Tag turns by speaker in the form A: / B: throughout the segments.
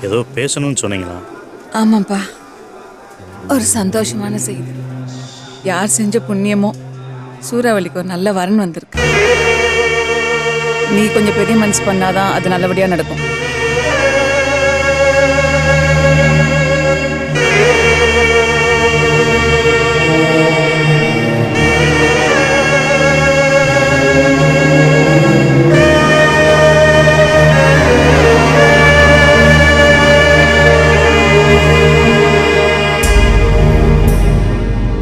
A: ஏதோ பேசணும்னு சொன்னீங்களா?
B: ஆமாப்பா, ஒரு சந்தோஷமான செய்தி. யார் செஞ்ச புண்ணியமோ சூறாவளிக்கு ஒரு நல்ல வரன் வந்திருக்கு. நீ கொஞ்சம் பெரிய மனசு பண்ணாதான் அது நல்லபடியா நடக்கும்.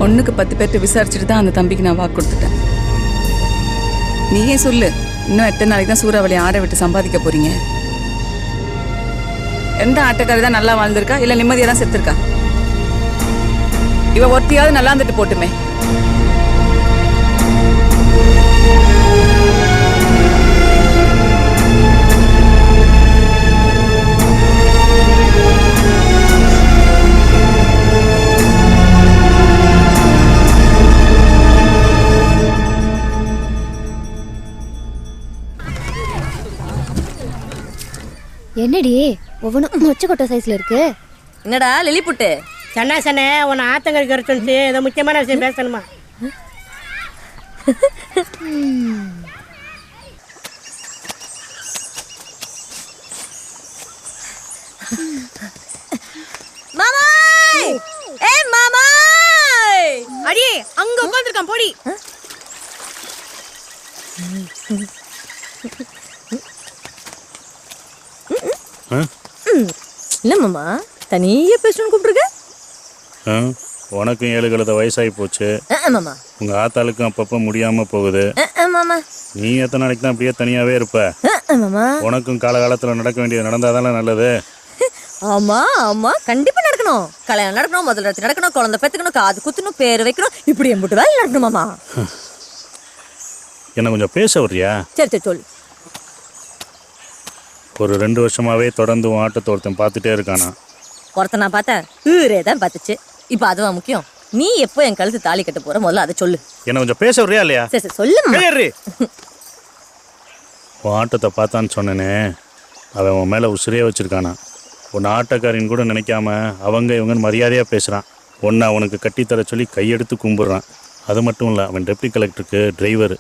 B: ஒண்ணுக்கு 10 பேர்ட்ட விசாரிச்சுட்டு தான் அந்த தம்பிக்கு நான் வாக்கு கொடுத்துட்டேன். நீயே சொல்லு, இன்னும் எத்தனை நாளைக்கு தான் சூறாவளி ஆற விட்டு சம்பாதிக்க போறீங்க? எந்த ஆட்டக்காரி தான் நல்லா வாழ்ந்திருக்கா, இல்ல நிம்மதியா தான் செத்துருக்கா? இவ ஒருத்தியாவது நல்லா இருந்துட்டு போட்டுமே.
C: என்னடி ஒவ்வொன்றும் மொச்சக்கொட்டை சைஸ்ல இருக்கு?
D: என்னடா லெலி புட்டு
E: சன்னா சனே உன்னை ஆத்தங்கரைக்கு வர சொல்லிட்டு ஏதோ முக்கியமான விஷயம் பேசணுமா?
D: மாமாய், ஏய் மாமாய்,
E: அடியே அங்க உட்கார்ந்திருக்கான் போடி.
D: என்ன மாமா தனியா பேசணும்னு கூப்பிட்டுருக்க?
A: உனக்கும் 7 கழுத வயசாகி போச்சு.
D: மாமா
A: உங்க ஆத்தாளுக்கும் அப்பப்போ முடியாம போகுது.
D: மாமா
A: நீ எத்தனை நாளைக்கு தான் அப்படியே தனியாவே இருப்ப?
D: மாமா
A: உனக்கும் காலகாலத்தில் நடக்க வேண்டியது நடந்தாதானே நல்லது.
D: ஆமா ஆமா கண்டிப்பா நடக்கணும். கல்யாணம் நடக்கணும், முதல் ராத்திரி நடக்கணும், குழந்தை பெத்துக்கணும், காது குத்தணும், பேர் வைக்கணும், இப்படி எம்பிட்டு வேலை நடக்கணும் மாமா.
A: என்ன கொஞ்சம் பேச வர்றியா?
D: சரி சரி சொல்லு.
A: ஒரு 2 வருஷமாவே தொடர்ந்து உன் ஆட்டத்தை ஒருத்தன் பார்த்துட்டே இருக்கானா?
D: ஒருத்த நான் பார்த்தேன், ஊரே தான் பார்த்துச்சு. இப்போ அதுவா முக்கியம்? நீ எப்போ என் கழுத்து தாலி கட்ட போற, முதல்ல அதை சொல்லு.
A: என்ன கொஞ்சம் பேச வர்றியா இல்லையா?
D: சரி சரி சொல்லு.
A: உன் ஆட்டத்தை பார்த்தான்னு சொன்னேனே, அவன் உன் மேலே உசிரியே வச்சிருக்கானா. உன் ஆட்டக்காரின்னு கூட நினைக்காம அவங்க இவங்கன்னு மரியாதையாக பேசுகிறான். ஒன்று அவனுக்கு கட்டித்தர சொல்லி கையெடுத்து கும்பிட்றான். அது மட்டும் இல்லை, அவன் டெப்டி கலெக்டருக்கு டிரைவர்,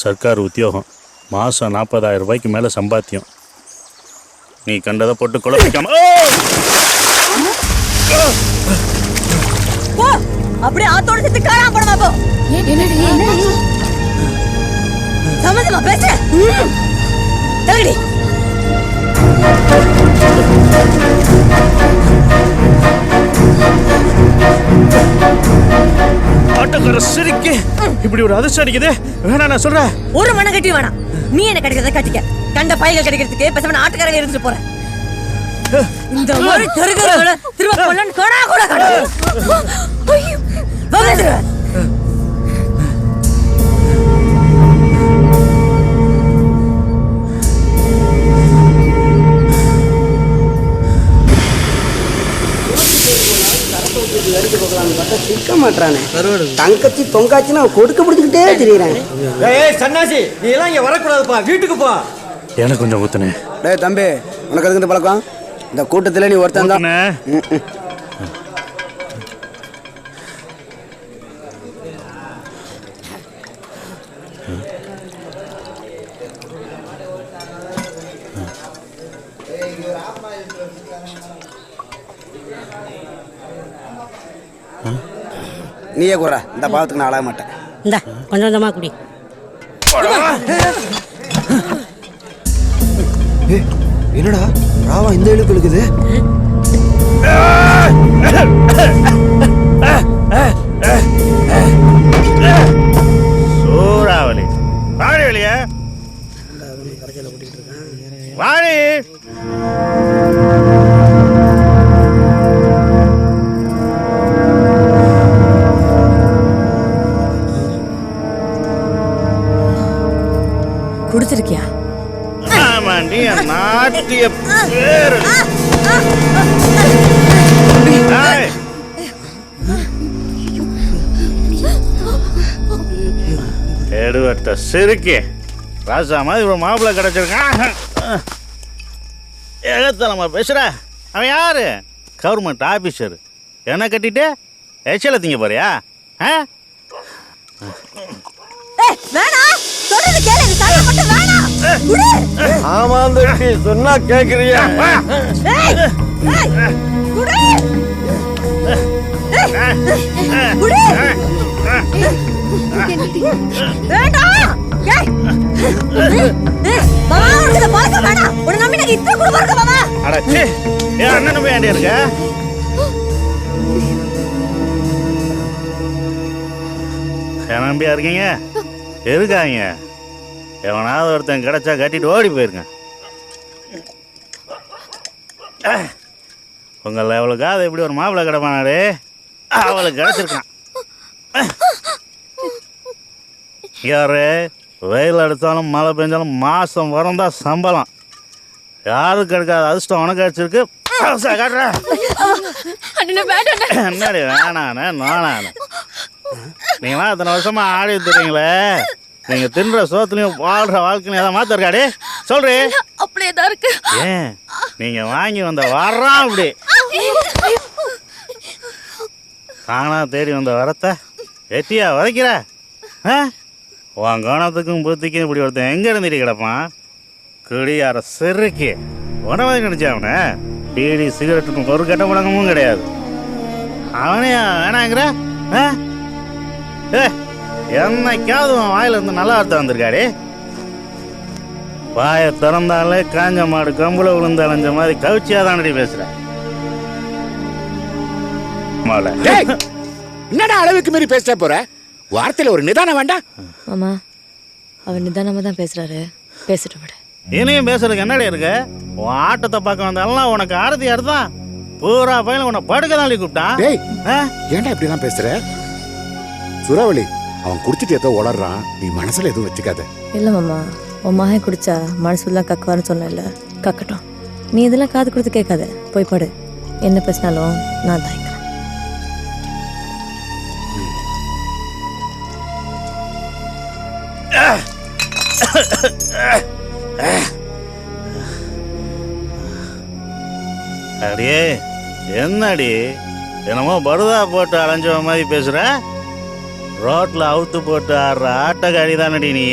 A: சர்க்கார் உத்தியோகம், மாதம் 40,000 ரூபாய்க்கு மேலே சம்பாத்தியம். நீ கண்டதை போட்டு குழப்பிக்காம
D: அப்படியே ஆத்தோட சேர்த்து காணாம போடுமா போ. சம்மந்தமா பேச தகுதி.
A: ஆட்டக்கார சிரிக்கு இப்படி ஒரு அதிர்ஷ்டம் அடிக்குது. வேணா நான் சொல்றேன்,
D: ஒரு மனம் கட்டி வேணாம். நீ என்ன கிடைக்கிறத கட்டிக்க. கண்ட பைகள் கிடைக்கிறதுக்கு பேசாம ஆட்டுக்காரங்க இருந்துட்டு போறேன். இந்த மாதிரி தெருகளை திரும்ப கொள்ளன் கொடா கூட
F: சிக்க மாட்டானே. தங்கச்சி தொங்காச்சின்னா கொடுக்க பிடிச்சிக்கிட்டே தெரியுறேன்.
G: சன்னாசி நீ எல்லாம் இங்க வரக்கூடாதுப்பா, வீட்டுக்கு போ.
A: எனக்கு கொஞ்சம் ஊத்துனே.
F: டேய் தம்பி, உனக்கு அதுக்கு பழக்கம்? இந்த கூட்டத்தில் நீ ஒருத்தன் தான். நீயே கூறா, இந்த பாவத்துக்கு நான் அழக மாட்டேன்.
E: இந்த கொஞ்சம் கொஞ்சமா குடி.
G: என்னடா ராவா இந்த இழுக்கு இழுக்குது?
A: சூறாவளி வாடி வெளியே வாடி.
D: குடிச்சிருக்கியா?
A: ஆமாண்டி, நாட்டிய பேரு எடுவட்ட சிறுக்கி ராசா மாதிரி ஒரு மாப்பிள்ளை கிடைச்சிருக்கான். ஏகத்தனமா பேசுற. அவன் யாரு? Government officer. என்ன கட்டிட்டு எச்சில திங்க போறியா? ஆ?
D: வேணாம் சொல்றது கேளு இந்த சாவி மட்டும் வேணாம் குடு
G: ஆமாந்தட்டி சொன்னா கேக்குறியா?
D: ஏய் ஏய் குடு குடு வேண்டாம் ஏய் மாமா உனக்கு பாக்க வேணாம் உன்னை நம்பி நான் இப்ப கூட வரக்க மாமா
A: அட சே ஏன் அண்ணன் வேண்டிய இருக்க? என் நம்பியா இருக்கீங்க? இருக்காங்க. எவனாவது ஒருத்தன் கிடைச்சா கட்டிட்டு ஓடி போயிருங்க. உங்க லெவலுக்காக எப்படி ஒரு மாப்பிள்ளை கிடப்பானாரு அவளுக்கு கிடைச்சிருக்கான். யாரு வெயில் அடித்தாலும் மழை பெஞ்சாலும் மாதம் வரந்தா சம்பளம். யாருக்கு கிடைக்காத அதிர்ஷ்டம் உனக்கு கிடைச்சிருக்கு. என்னடி வேணானே நானானே நீங்களாம் இத்தனை வருஷமா ஆடி தருவீங்களே, நீங்க தின்ற சோத்துலையும் வாழ்ற வாழ்க்கையும் ஏதாவது மாத்த இருக்காடி சொல்றே?
C: அப்படியே தான் இருக்கு.
A: ஏன் நீங்க வாங்கி வந்த வர்றான் அப்படி தானா தேடி வந்த வரத்தை வெட்டியா வதைக்கிற? உன் கவனத்துக்கும் புத்திக்கும் இப்படி ஒருத்தன் எங்க இருந்துட்டு கிடப்பான்? குடியார சிறுக்கி உடம்பு கிடைச்சா அவனை பீடி சிகரெட்டுக்கும் ஒரு கட்ட முழக்கமும் கிடையாது. அவனே வேணாங்கிற? என்னைக்காவது உன் வாயில இருந்து நல்லா அர்த்தம் வந்திருக்காடி? வாயை திறந்தாலே காஞ்ச மாடு கம்புல விழுந்து அலைஞ்ச மாதிரி கவிச்சியா தானடி பேசுற.
H: என்னடா அளவுக்கு மீறி பேச போற? வார்த்தையில ஒரு நிதானம் வேண்டாம்.
D: மாமா அவர் நிதானமா தான் பேசுறாரு, பேசிட்டு விட.
A: இனியும் பேசுறதுக்கு என்னடி இருக்கு? உன் ஆட்டத்தை பார்க்க வந்தாலும் உனக்கு ஆரத்தி அடுத்தான் பூரா பையன் உன்னை படுக்க தான் கூப்பிட்டான்.
H: டேய் ஏன்டா இப்படி எல்லாம் பேசுற? சூறாவளி அவன் குடிச்சிட்டு ஏதோ உளறான், நீ மனசுல எதுவும் வச்சுக்காத.
D: இல்ல மாமா உன் மகன் குடிச்சா மனசுலாம் கக்குவான்னு சொன்னேன்ல, கக்கட்டும். நீ இதெல்லாம் காது கொடுத்து கேட்காத, போய் படு. என்ன பேசினாலும் நான் தாய்க்கிறேன்.
A: அடியே என்னடி என்னமோ பருதா போட்டு அலைஞ்ச மாதிரி பேசுற? ரோட்ல அவுத்து போட்டு ஆடுற ஆட்டக்காரி தானடி நீ.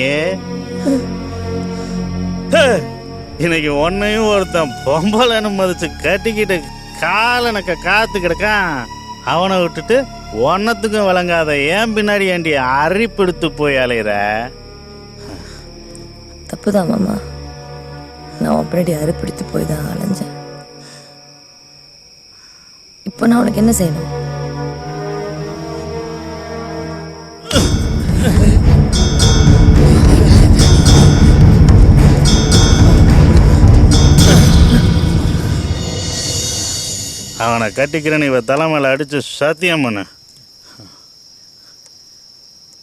A: இன்னைக்கு ஒன்னையும் ஒருத்தன் பொம்பளைன்னு மதிச்சு கட்டிக்கிட்டு காலனக்க காத்து கிடக்கான். அவனை விட்டுட்டு ஒன்னத்துக்கும் விளங்காத ஏன் பின்னாடி ஏண்டி அரிப்படுத்து போய் அலையிற?
D: தப்புதான் மாமா, நான் அப்படி அறுப்பிடித்து போய் தான் அலைஞ்சேன். இப்போ நான் உனக்கு என்ன செய்யணும்?
A: அவனை கட்டிக்கிறேன்னு இவ தலைமையில் அடிச்சு சத்தியம் பண்ணு.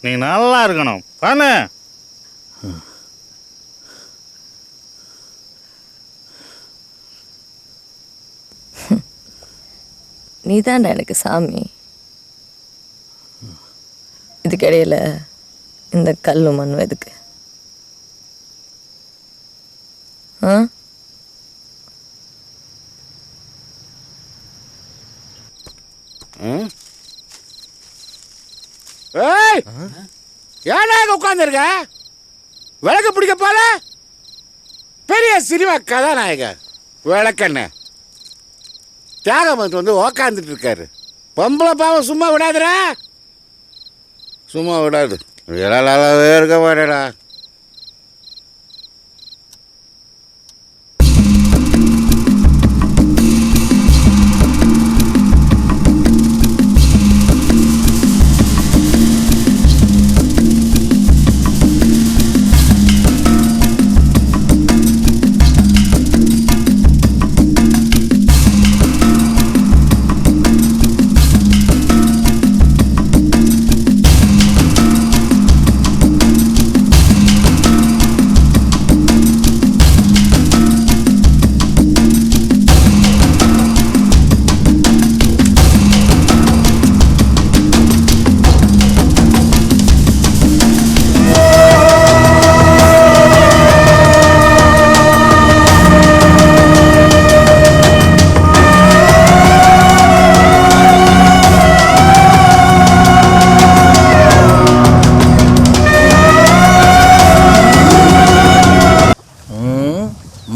A: நீ நல்லா இருக்கணும் பண்ணு.
D: நீதான்டா எனக்கு சாமி. இதுக்கிடையில இந்த கல்லும் மண்ணும் எதுக்கு?
H: ஏன்னா உட்கார்ந்துருக்க? விளக்கு பிடிக்க போல பெரிய சினிமா கதாநாயகர் விளக்கண்ண தியாகமத்து வந்து உக்காந்துட்டு இருக்காரு. பொம்பளை பாவம் சும்மா விடாதுடா, சும்மா விடாது. நல்லாவே இருக்க மாட்டேடா.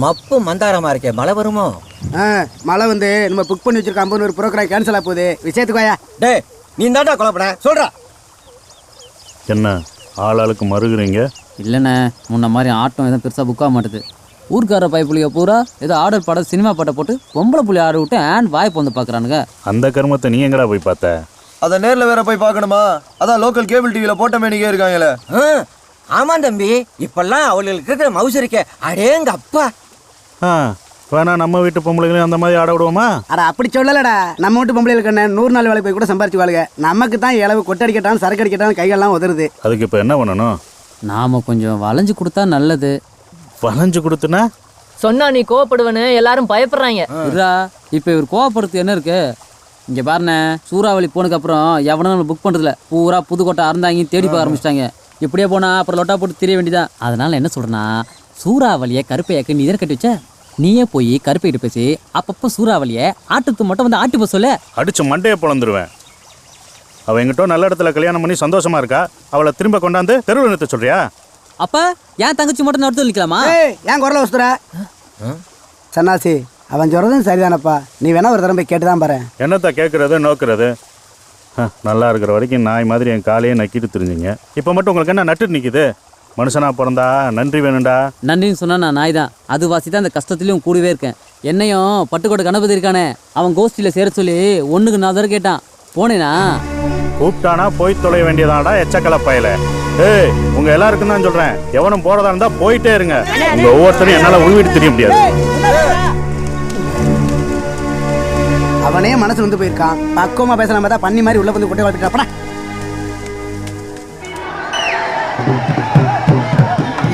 G: மப்பு மந்தாரமா இருக்கே, மழை வருமோ?
F: மழை வந்து நம்ம புக் பண்ணி வச்சிருக்க 50 புரோக்கராக கேன்சல் ஆக போகுது. விஷயத்துக்கு வாயா.
G: டேய், நீ தாண்டா கொலைப்பட சொல்றா.
A: என்ன ஆளாளுக்கு மறுகிறீங்க?
I: இல்லைண்ணே, முன்ன மாதிரி ஆட்டம் எதுவும் பெருசாக புக் ஆக மாட்டுது. ஊர்க்கார பைப்புலிய பூரா ஏதோ ஆர்டர் படம் சினிமா பாட்டை போட்டு பொம்பளை புள்ளி ஆட விட்டு அண்ட் வாய்ப்பு வந்து பார்க்குறானுங்க.
A: அந்த கர்மத்தை நீ எங்கடா போய் பார்த்த?
J: அதை நேரில் வேற போய் பார்க்கணுமா? அதான் லோக்கல் கேபிள் டிவியில் போட்ட மேனிக்கே இருக்காங்களே.
G: ஆமா தம்பி, இப்பெல்லாம் அவளுக்கு இருக்கிற மவுசு இருக்கே, அடேங்க அப்பா.
A: வேணா நம்ம வீட்டு பொம்பளைகளையும் அந்த மாதிரி ஆட விடுவோமா?
F: அட அப்படி சொல்லலடா. நம்ம வீட்டு பொம்பளைகளுக்கு என்ன 100 நாள் வேலைக்கு போய் கூட சம்பாரிச்சு வாழுங்க. நமக்கு தான் இளவு கொட்டடிக்கட்டாலும் சரக்கு அடிக்கட்டாலும் கைகள்லாம் உதறுது.
A: அதுக்கு இப்போ என்ன பண்ணணும்?
I: நாம் கொஞ்சம் வளைஞ்சு கொடுத்தா நல்லது.
A: வளைஞ்சு கொடுத்துனா
K: சொன்னா நீ கோவப்படுவேன்னு எல்லாரும் பயப்படுறாங்க.
I: இருடா, இப்போ இவர் கோவப்படுறது என்ன இருக்கு? இங்கே பாருண்ணே, சூறாவளி போனதுக்கு அப்புறம் எவனும் நம்ம புக் பண்ணுறதில்ல. பூரா புதுக்கோட்டை அறந்தாங்க தேடி பார்க்க ஆரம்பிச்சிட்டாங்க. இப்படியே போனால் அப்புறம் லொட்டா போட்டு தெரிய வேண்டியதான். அதனால என்ன சொல்கிறேன்னா, சூறாவளியை கருப்பையாக்கு நீ தானே கட்டி வச்ச, நீயே போய் கருப்பைகிட்ட பேசி அப்பப்போ சூறாவளியை ஆட்டுக்கு மட்டும் வந்து ஆட்டி போக சொல்ல.
A: அடிச்சு மண்டையை பொழந்துருவேன். அவள் எங்கிட்ட நல்ல இடத்துல கல்யாணம் பண்ணி சந்தோஷமா இருக்கா. அவளை திரும்ப கொண்டாந்து தெருவில் நிறுத்த சொல்றியா?
I: அப்போ ஏன் தங்கச்சி மட்டும் நடத்து நிற்கலாமா?
F: ஏன் குரலை வச்சுற சன்னாசி? அவன் சொல்றதும் சரிதானப்பா. நீ வேணா ஒரு தரம் போய் கேட்டு தான் பாரு.
A: என்னத்த கேட்கறது நோக்குறது? நல்லா இருக்கிற வரைக்கும் நாய் மாதிரி என் காலையே நக்கிட்டு தெரிஞ்சுங்க. இப்போ மட்டும் உங்களுக்கு என்ன நட்டு நிற்கிது? மனுஷனா பிறந்தா நன்றி வேணும்டா.
I: நன்றின்னு சொன்னா நான் நாய் தான். அது வாசி தான் அந்த கஷ்டத்துலையும் கூடவே இருக்கேன். என்னையும் பட்டுக்கோட்டை கணபதி இருக்கானே, அவன் கோஷ்டியில் சேர சொல்லி 1க்கு 4 தடவை கேட்டான். போனேனா
A: கூப்பிட்டானா போய் தொலைய வேண்டியதாடா எச்சக்கலை பயல. ஏய், உங்க எல்லாருக்கும் தான் சொல்றேன், எவனும் போறதா இருந்தா போயிட்டே இருங்க. உங்க ஒவ்வொருத்தரும் என்னால உள்வீடு தெரிய முடியாது.
F: அவனே மனசு வந்து போயிருக்கான். பக்குவமா பேசலாம் பார்த்தா பண்ணி மாதிரி உள்ள வந்து கொட்டை வளர்த்துட்டாப்பா.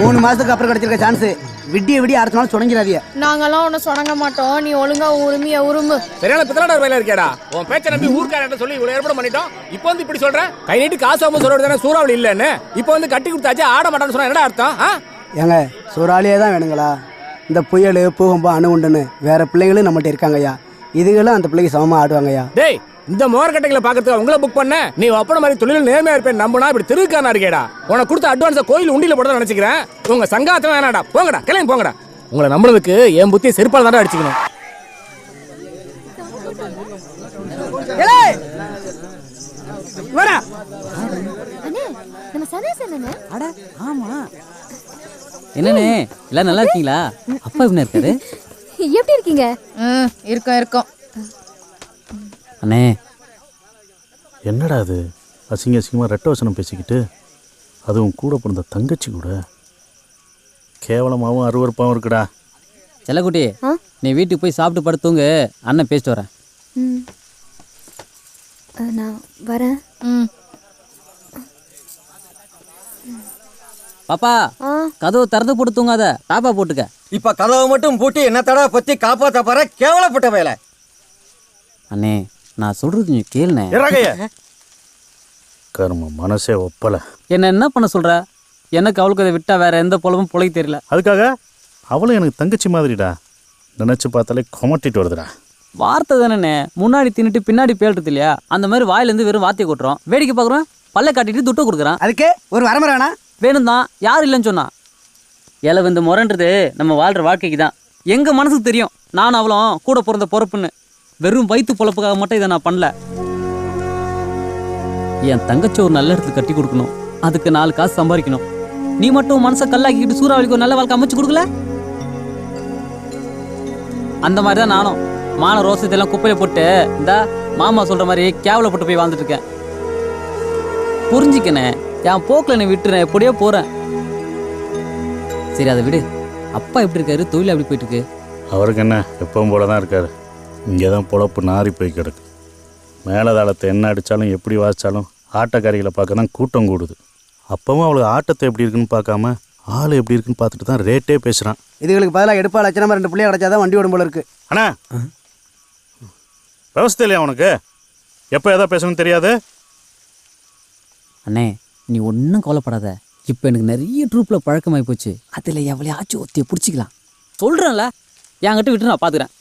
F: 3 மாசத்துக்கு அப்புறம் கிடைச்சிருக்க சான்ஸ். விடிய அடுத்த நாள் சுடங்கிறாதிய.
K: நாங்கெல்லாம் ஒன்னும் சொடங்க மாட்டோம். நீ ஒழுங்கா உரிமைய உருமு.
L: சரியான பித்தலாட வேலை இருக்கேடா. உன் பேச்ச நம்பி ஊர்க்காரட்ட சொல்லி இவ்வளவு ஏற்பாடு பண்ணிட்டோம். இப்போ வந்து இப்படி சொல்ற? கை நீட்டி காசு ஆகாம சொல்றது தானே சூறாவளி இல்லன்னு. இப்போ வந்து கட்டி கொடுத்தாச்சு ஆட மாட்டான்னு சொன்னா என்னடா அர்த்தம்?
F: ஏங்க சூறாவளியே தான் வேணுங்களா? இந்த புயல் பூகம்பம் அணு உண்டுன்னு வேற பிள்ளைங்களும் நம்மகிட்ட இருக்காங்கய்யா. இதுகளும் அந்த பிள்ளைக்கு சமமா ஆடுவாங்கய்யா.
L: டேய், இந்த மோர்கட்டைகளை பாக்கிறதுக்கு உங்களை புக் பண்ண நீ ஒப்பன மாதிரி தொழில் நேர்மையா இருப்பேன் நம்பினா இப்படி திருக்கானா இருக்கேடா. உனக்கு கொடுத்த அட்வான்ஸை கோயில் உண்டியில போட நினைச்சுக்கிறேன். உங்க சங்காத்தம் வேணாடா. போங்கடா, கிளம்பி போங்கடா. உங்களை நம்புறதுக்கு என் புத்தி செருப்பால் தானே அடிச்சுக்கணும்.
I: என்னண்ணே, எல்லாம் நல்லா இருக்கீங்களா? அப்பா என்ன இருக்காரு?
C: எப்படி இருக்கீங்க?
B: இருக்கோம்.
I: அண்ணே,
A: என்னடா அது அசிங்க அசிங்கமா ரெட்ட வசனம் பேசிக்கிட்டு, அதுவும் கூட பிறந்த தங்கச்சி கூட கேவலமாகவும் அருவருப்பாகவும் இருக்குடா.
I: செல்லக்குட்டி, நீ வீட்டுக்கு போய் சாப்பிட்டு படுத்துங்க. அண்ணன் பேசிட்டு வரேன்.
C: நான் வரேன்.
I: பாப்பா, கதவு திறந்து போட்டு தூங்காத, டாப்பா போட்டுக்க.
G: இப்ப கதவை மட்டும் பூட்டி என்ன தடவை பத்தி காப்பாத்த போற கேவலப்பட்ட வேலை.
I: அண்ணே, நான் சொல்றது கொஞ்சம் கேளுண்ணே.
A: கர்ம மனசே ஒப்பலை.
I: என்ன பண்ண சொல்ற? எனக்கு அவளுக்கு அதை விட்டா வேற எந்த பொழப்பும் பொழைக்க தெரியல.
A: அதுக்காக அவளும் எனக்கு தங்கச்சி மாதிரிடா. நினைச்சு பார்த்தாலே கொமட்டிட்டு வருதுடா.
I: வார்த்தை தானே, முன்னாடி தின்னுட்டு பின்னாடி பேல்றது இல்லையா? அந்த மாதிரி வாயிலேருந்து வெறும் வார்த்தையை கொட்டுறோம். வேடிக்கை பார்க்குறோம், பல்ல காட்டிட்டு துட்டை கொடுக்குறான்.
F: அதுக்கு ஒரு வரமுறை வேணா?
I: வேணும் தான், யார் இல்லைன்னு சொன்னா? இளவு இந்த முரன்றது நம்ம வாழ்ற வாழ்க்கைக்கு தான். எங்க மனசுக்கு தெரியும் நானும் அவளும் கூட பிறந்த பொறுப்புன்னு. வெறும் வயிற்று பொழப்புக்காக மட்டும் இதை நான் பண்ணல. என் தங்கச்சி ஒரு நல்ல இடத்துல கட்டி கொடுக்கணும், அதுக்கு 4 காசு சம்பாதிக்கணும். நீ மட்டும் மனசை கல்லாக்கிக்கிட்டு சூறாவளிக்கு ஒரு நல்ல வாழ்க்கை அமைச்சு கொடுக்கல? அந்த மாதிரி தான் நானும் மான ரோசத்தெல்லாம் குப்பையை போட்டு இந்த மாமா சொல்ற மாதிரி கேவலப்பட்டு போய் வாழ்ந்துட்டு இருக்கேன். புரிஞ்சுக்கனே, என் போக்கில் நீ விட்டுறேன், எப்படியோ போறேன். சரி, அதை விடு. அப்பா எப்படி இருக்காரு? தொழில் எப்படி போயிட்டு இருக்கு?
A: அவருக்கு என்ன, எப்பவும் போல தான் இருக்காரு. இங்கே தான் பொழப்பு நாரி போய் கிடக்கு. மேலதாளத்தை என்ன அடித்தாலும் எப்படி வாசித்தாலும் ஆட்டக்காரிகளை பார்க்க தான் கூட்டம் கூடுது. அப்பவும் அவளுக்கு ஆட்டத்தை எப்படி இருக்குன்னு பார்க்காம ஆள் எப்படி இருக்குன்னு பார்த்துட்டு தான் ரேட்டே பேசுகிறான்.
F: இதுகளுக்கு பதிலாக எடுப்பா லட்சணமாக 2 பிள்ளைய கிடச்சாதான் வண்டி ஓடும் போல இருக்கு.
A: அண்ணா, விவசாய இல்லையா உனக்கு? எப்போ எதா பேசணும்னு தெரியாது?
I: அண்ணே, நீ ஒன்றும் கவலைப்படாத. இப்போ எனக்கு நிறைய ட்ரூப்பில் பழக்கமாகி போச்சு. அதில் எவ்வளையாச்சும் ஒத்தியை பிடிச்சிக்கலாம். சொல்கிறேன்ல, என்கிட்ட விட்டு நான் பார்த்துக்கிறேன்.